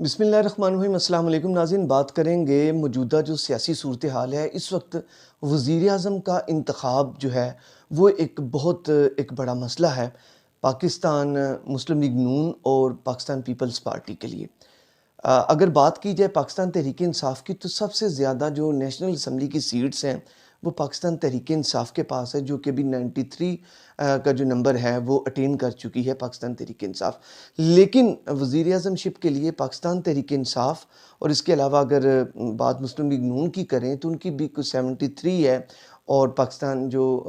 بسم اللہ الرحمن الرحیم۔ السلام علیکم ناظرین، بات کریں گے موجودہ جو سیاسی صورتحال ہے اس وقت۔ وزیر اعظم کا انتخاب جو ہے وہ ایک بڑا مسئلہ ہے پاکستان مسلم لیگ نون اور پاکستان پیپلز پارٹی کے لیے۔ اگر بات کی جائے پاکستان تحریک انصاف کی، تو سب سے زیادہ جو نیشنل اسمبلی کی سیٹس ہیں وہ پاکستان تحریک انصاف کے پاس ہے، جو کہ ابھی 93 کا جو نمبر ہے وہ اٹین کر چکی ہے پاکستان تحریک انصاف۔ لیکن وزیر اعظم شپ کے لیے پاکستان تحریک انصاف اور اس کے علاوہ اگر بات مسلم لیگ نون کی کریں تو ان کی بھی کچھ 73 ہے، اور پاکستان جو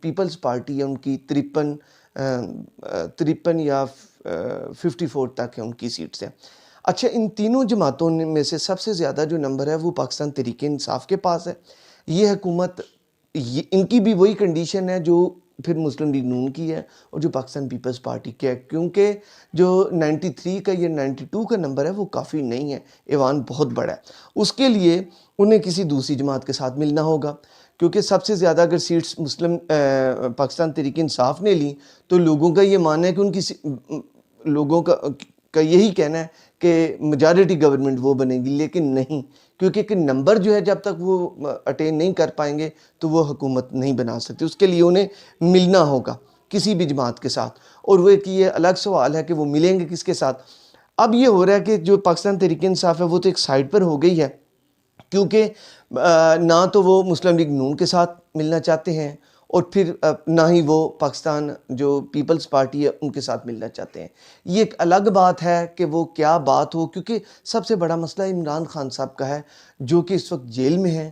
پیپلز پارٹی ہے ان کی 53 یا 54 تک ہے ان کی سیٹس ہیں۔ اچھا، ان تینوں جماعتوں میں سے سب سے زیادہ جو نمبر ہے وہ پاکستان تحریک انصاف کے پاس ہے۔ یہ حکومت ان کی بھی وہی کنڈیشن ہے جو پھر مسلم لیگ نون کی ہے اور جو پاکستان پیپلز پارٹی کی ہے، کیونکہ جو 93 کا یا 92 کا نمبر ہے وہ کافی نہیں ہے، ایوان بہت بڑا ہے۔ اس کے لیے انہیں کسی دوسری جماعت کے ساتھ ملنا ہوگا، کیونکہ سب سے زیادہ اگر سیٹس پاکستان تحریک انصاف نے لی تو لوگوں کا یہ ماننا ہے کہ ان کی لوگوں کا یہی کہنا ہے کہ میجارٹی گورنمنٹ وہ بنے گی، لیکن نہیں، کیونکہ ایک نمبر جو ہے جب تک وہ اٹین نہیں کر پائیں گے تو وہ حکومت نہیں بنا سکتے۔ اس کے لیے انہیں ملنا ہوگا کسی بھی جماعت کے ساتھ، اور وہ ایک یہ الگ سوال ہے کہ وہ ملیں گے کس کے ساتھ۔ اب یہ ہو رہا ہے کہ جو پاکستان تحریک انصاف ہے وہ تو ایک سائڈ پر ہو گئی ہے، کیونکہ نہ تو وہ مسلم لیگ نون کے ساتھ ملنا چاہتے ہیں اور پھر نہ ہی وہ پاکستان جو پیپلز پارٹی ہے ان کے ساتھ ملنا چاہتے ہیں۔ یہ ایک الگ بات ہے کہ وہ کیا بات ہو، کیونکہ سب سے بڑا مسئلہ عمران خان صاحب کا ہے جو کہ اس وقت جیل میں ہیں۔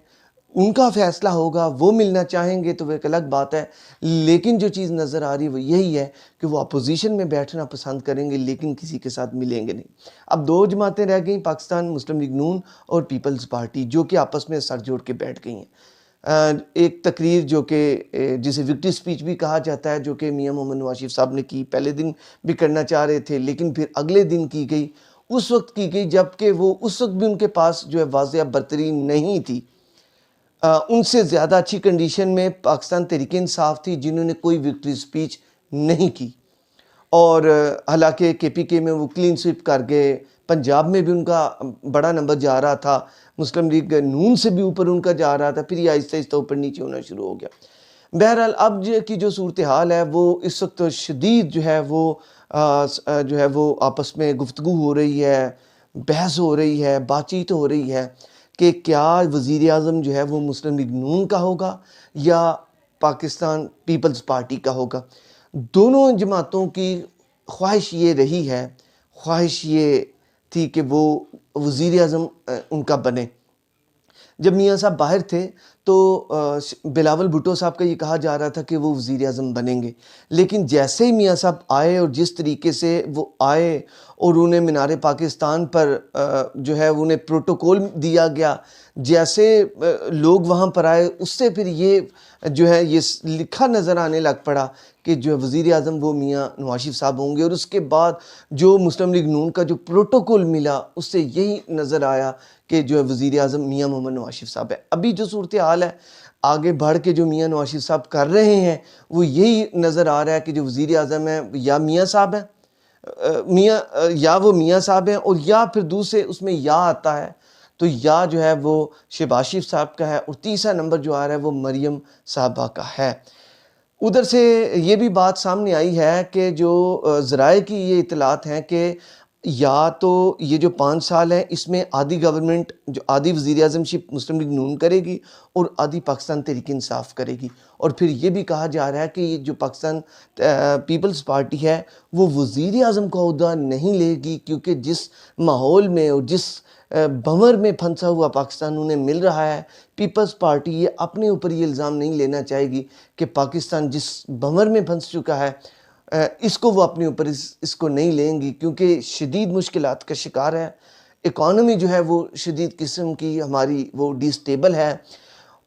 ان کا فیصلہ ہوگا، وہ ملنا چاہیں گے تو وہ ایک الگ بات ہے، لیکن جو چیز نظر آ رہی ہے وہ یہی ہے کہ وہ اپوزیشن میں بیٹھنا پسند کریں گے لیکن کسی کے ساتھ ملیں گے نہیں۔ اب دو جماعتیں رہ گئیں، پاکستان مسلم لیگ نون اور پیپلز پارٹی، جو کہ آپس میں سر جوڑ کے بیٹھ گئی ہیں۔ ایک تقریر جو کہ جسے وکٹری سپیچ بھی کہا جاتا ہے، جو کہ میاں محمد نواز شریف صاحب نے کی، پہلے دن بھی کرنا چاہ رہے تھے لیکن پھر اگلے دن کی گئی، اس وقت کی گئی جبکہ وہ اس وقت بھی ان کے پاس جو ہے واضح برتری نہیں تھی۔ ان سے زیادہ اچھی کنڈیشن میں پاکستان تحریک انصاف تھی، جنہوں نے کوئی وکٹری سپیچ نہیں کی، اور حالانکہ کے پی کے میں وہ کلین سویپ کر گئے، پنجاب میں بھی ان کا بڑا نمبر جا رہا تھا، مسلم لیگ نون سے بھی اوپر ان کا جا رہا تھا، پھر یہ آہستہ آہستہ اوپر نیچے ہونا شروع ہو گیا۔ بہرحال اب کی جو صورتحال ہے وہ اس وقت شدید جو ہے وہ آپس میں گفتگو ہو رہی ہے، بحث ہو رہی ہے، بات چیت ہو رہی ہے کہ کیا وزیر اعظم جو ہے وہ مسلم لیگ نون کا ہوگا یا پاکستان پیپلز پارٹی کا ہوگا۔ دونوں جماعتوں کی خواہش یہ رہی ہے، خواہش یہ تھی کہ وہ وزیر اعظم ان کا بنے۔ جب میاں صاحب باہر تھے تو بلاول بھٹو صاحب کا یہ کہا جا رہا تھا کہ وہ وزیر اعظم بنیں گے، لیکن جیسے ہی میاں صاحب آئے اور جس طریقے سے وہ آئے اور انہیں مینار پاکستان پر جو ہے انہیں پروٹوکول دیا گیا، جیسے لوگ وہاں پر آئے، اس سے پھر یہ جو ہے یہ لکھا نظر آنے لگ پڑا کہ جو وزیر اعظم وہ میاں نواز شریف صاحب ہوں گے، اور اس کے بعد جو مسلم لیگ نون کا جو پروٹوکول ملا اس سے یہی نظر آیا کہ جو ہے وزیر اعظم میاں محمد نواز شریف صاحب ہے۔ ابھی جو صورتحال ہے آگے بڑھ کے جو میاں نواز شریف صاحب کر رہے ہیں وہ یہی نظر آ رہا ہے کہ جو وزیر اعظم ہے یا میاں صاحب ہیں، وہ میاں صاحب ہیں، اور یا پھر دوسرے اس میں یا آتا ہے تو یا جو ہے وہ شہباز شریف صاحب کا ہے، اور تیسرا نمبر جو آ رہا ہے وہ مریم صاحبہ کا ہے۔ ادھر سے یہ بھی بات سامنے آئی ہے کہ جو ذرائع کی یہ اطلاعات ہیں کہ یا تو یہ جو 5 سال ہیں اس میں آدھی گورنمنٹ جو آدھی وزیر اعظم شپ مسلم لیگ نون کرے گی اور آدھی پاکستان تحریک انصاف کرے گی، اور پھر یہ بھی کہا جا رہا ہے کہ یہ جو پاکستان پیپلز پارٹی ہے وہ وزیر اعظم کا عہدہ نہیں لے گی، کیونکہ جس ماحول میں اور جس بھنور میں پھنسا ہوا پاکستان انہیں مل رہا ہے، پیپلز پارٹی یہ اپنے اوپر یہ الزام نہیں لینا چاہے گی کہ پاکستان جس بھنور میں پھنس چکا ہے اس کو وہ اپنے اوپر اس کو نہیں لیں گی، کیونکہ شدید مشکلات کا شکار ہے۔ اکانومی جو ہے وہ شدید قسم کی ہماری وہ ڈی سٹیبل ہے،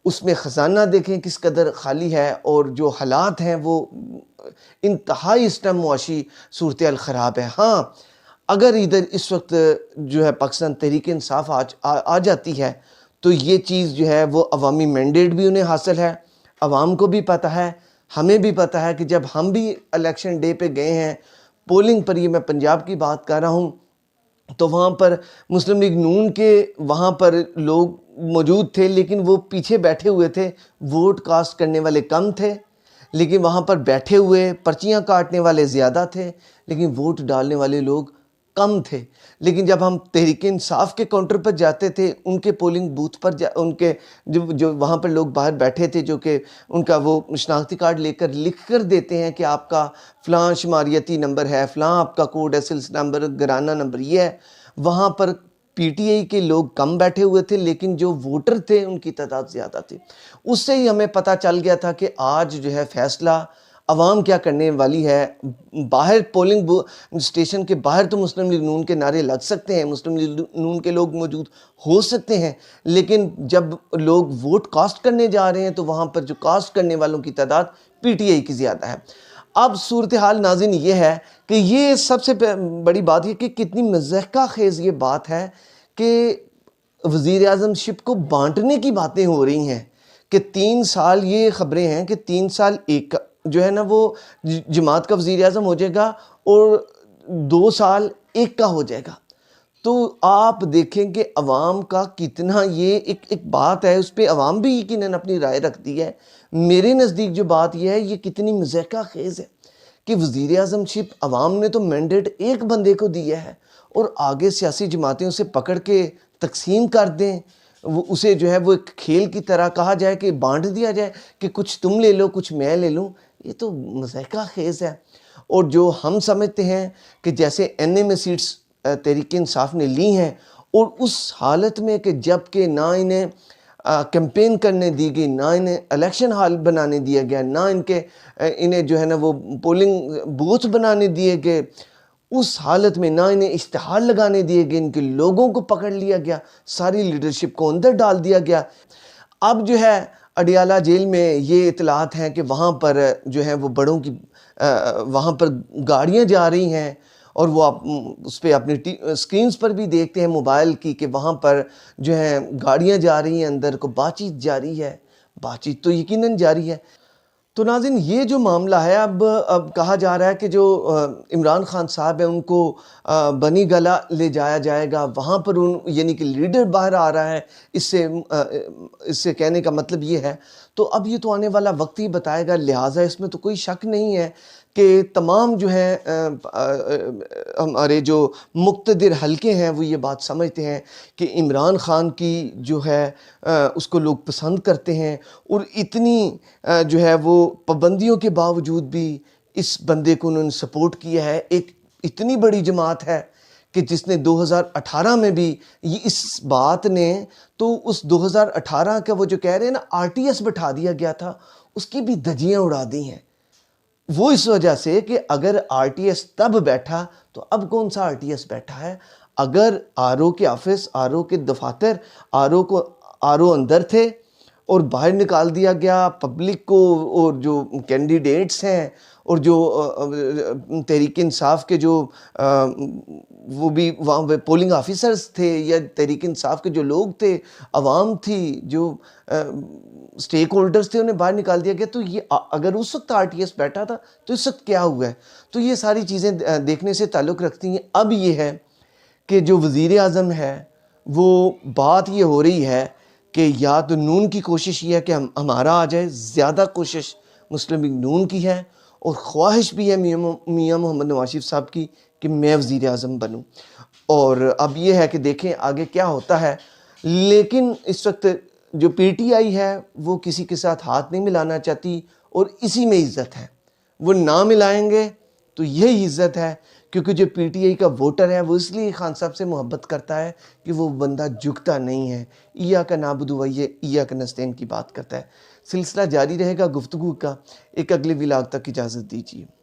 اس میں خزانہ دیکھیں کس قدر خالی ہے، اور جو حالات ہیں وہ انتہائی اس ٹائم معاشی صورتحال خراب ہے۔ ہاں، اگر ادھر اس وقت جو ہے پاکستان تحریک انصاف آ جاتی ہے تو یہ چیز جو ہے وہ عوامی مینڈیٹ بھی انہیں حاصل ہے، عوام کو بھی پتہ ہے، ہمیں بھی پتہ ہے کہ جب ہم بھی الیکشن ڈے پہ گئے ہیں پولنگ پر، یہ میں پنجاب کی بات کر رہا ہوں، تو وہاں پر مسلم لیگ نون کے وہاں پر لوگ موجود تھے، لیکن وہ پیچھے بیٹھے ہوئے تھے، ووٹ کاسٹ کرنے والے کم تھے، لیکن وہاں پر بیٹھے ہوئے پرچیاں کاٹنے والے زیادہ تھے، لیکن ووٹ ڈالنے والے لوگ کم تھے۔ لیکن جب ہم تحریک انصاف کے کاؤنٹر پر جاتے تھے، ان کے پولنگ بوتھ پر ان کے جو وہاں پر لوگ باہر بیٹھے تھے، جو کہ ان کا وہ شناختی کارڈ لے کر لکھ کر دیتے ہیں کہ آپ کا فلاں شماریتی نمبر ہے، فلاں آپ کا کوڈ ہے، سلسلہ نمبر، گھرانہ نمبر یہ ہے، وہاں پر پی ٹی آئی کے لوگ کم بیٹھے ہوئے تھے، لیکن جو ووٹر تھے ان کی تعداد زیادہ تھی۔ اس سے ہی ہمیں پتہ چل گیا تھا کہ آج جو ہے فیصلہ عوام کیا کرنے والی ہے۔ باہر پولنگ اسٹیشن کے باہر تو مسلم لیگ نون کے نعرے لگ سکتے ہیں، مسلم لیگ نون کے لوگ موجود ہو سکتے ہیں، لیکن جب لوگ ووٹ کاسٹ کرنے جا رہے ہیں تو وہاں پر جو کاسٹ کرنے والوں کی تعداد پی ٹی آئی کی زیادہ ہے۔ اب صورتحال ناظرین یہ ہے کہ یہ سب سے بڑی بات یہ کہ کتنی مضحکہ خیز یہ بات ہے کہ وزیر اعظم شپ کو بانٹنے کی باتیں ہو رہی ہیں کہ 3 سال، یہ خبریں ہیں کہ 3 سال ایک جو ہے نا وہ جماعت کا وزیر اعظم ہو جائے گا اور 2 سال ایک کا ہو جائے گا۔ تو آپ دیکھیں کہ عوام کا کتنا یہ ایک بات ہے، اس پہ عوام بھی یقیناً اپنی رائے رکھتی ہے۔ میرے نزدیک جو بات یہ ہے، یہ کتنی مضحکہ خیز ہے کہ وزیر اعظم شپ عوام نے تو مینڈیٹ ایک بندے کو دیا ہے اور آگے سیاسی جماعتیں اسے پکڑ کے تقسیم کر دیں، اسے جو ہے وہ ایک کھیل کی طرح کہا جائے کہ بانٹ دیا جائے کہ کچھ تم لے لو کچھ میں لے لوں۔ یہ تو مضحکہ خیز ہے۔ اور جو ہم سمجھتے ہیں کہ جیسے این اے میں سیٹس تحریک انصاف نے لی ہیں، اور اس حالت میں کہ جب کہ نہ انہیں کیمپین کرنے دی گئی، نہ انہیں الیکشن ہال بنانے دیا گیا، نہ انہیں جو ہے نا وہ پولنگ بوتھ بنانے دیے گئے، اس حالت میں نہ انہیں اشتہار لگانے دیے گئے، ان کے لوگوں کو پکڑ لیا گیا، ساری لیڈرشپ کو اندر ڈال دیا گیا۔ اب جو ہے اڈیالہ جیل میں یہ اطلاعات ہیں کہ وہاں پر جو ہے وہ بڑوں کی وہاں پر گاڑیاں جا رہی ہیں، اور وہ اس پہ اپنی اسکرینز پر بھی دیکھتے ہیں موبائل کی کہ وہاں پر جو ہے گاڑیاں جا رہی ہیں، اندر کو بات چیت جاری ہے، بات چیت تو یقیناً جاری ہے۔ تو ناظرین یہ جو معاملہ ہے، اب کہا جا رہا ہے کہ جو عمران خان صاحب ہیں ان کو بنی گلا لے جایا جائے گا، وہاں پر یعنی کہ لیڈر باہر آ رہا ہے، اس سے کہنے کا مطلب یہ ہے۔ تو اب یہ تو آنے والا وقت ہی بتائے گا، لہٰذا اس میں تو کوئی شک نہیں ہے کہ تمام جو ہیں ہمارے جو مقتدر حلقے ہیں وہ یہ بات سمجھتے ہیں کہ عمران خان کی جو ہے اس کو لوگ پسند کرتے ہیں، اور اتنی جو ہے وہ پابندیوں کے باوجود بھی اس بندے کو انہوں نے سپورٹ کیا ہے۔ ایک اتنی بڑی جماعت ہے کہ جس نے 2018 میں بھی اس بات نے تو اس 2018 کا وہ جو کہہ رہے ہیں نا آر ٹی ایس بٹھا دیا گیا تھا، اس کی بھی دھجیاں اڑا دی ہیں، وہ اس وجہ سے کہ اگر آر ٹی ایس تب بیٹھا تو اب کون سا آر ٹی ایس بیٹھا ہے۔ اگر آر او کے آفس، آر او کے دفاتر، آر او اندر تھے اور باہر نکال دیا گیا پبلک کو، اور جو کینڈیڈیٹس ہیں اور جو تحریک انصاف کے جو وہ بھی وہاں پولنگ آفیسرز تھے، یا تحریک انصاف کے جو لوگ تھے، عوام تھی، جو سٹیک ہولڈرز تھے، انہیں باہر نکال دیا گیا۔ تو یہ اگر اس وقت آر ٹی ایس بیٹھا تھا تو اس وقت کیا ہوا ہے؟ تو یہ ساری چیزیں دیکھنے سے تعلق رکھتی ہیں۔ اب یہ ہے کہ جو وزیر اعظم ہے وہ بات یہ ہو رہی ہے کہ یا تو نون کی کوشش یہ ہے کہ ہمارا آ جائے، زیادہ کوشش مسلم لیگ نون کی ہے، اور خواہش بھی ہے میاں محمد نواز شریف صاحب کی کہ میں وزیر اعظم بنوں۔ اور اب یہ ہے کہ دیکھیں آگے کیا ہوتا ہے، لیکن اس وقت جو پی ٹی آئی ہے وہ کسی کے ساتھ ہاتھ نہیں ملانا چاہتی، اور اسی میں عزت ہے۔ وہ نہ ملائیں گے تو یہی عزت ہے، کیونکہ جو پی ٹی آئی کا ووٹر ہے وہ اس لیے خان صاحب سے محبت کرتا ہے کہ وہ بندہ جھکتا نہیں ہے، ایاک نعبد و ایاک نستعین کی بات کرتا ہے۔ سلسلہ جاری رہے گا گفتگو کا، ایک اگلے ولاگ تک اجازت دیجیے۔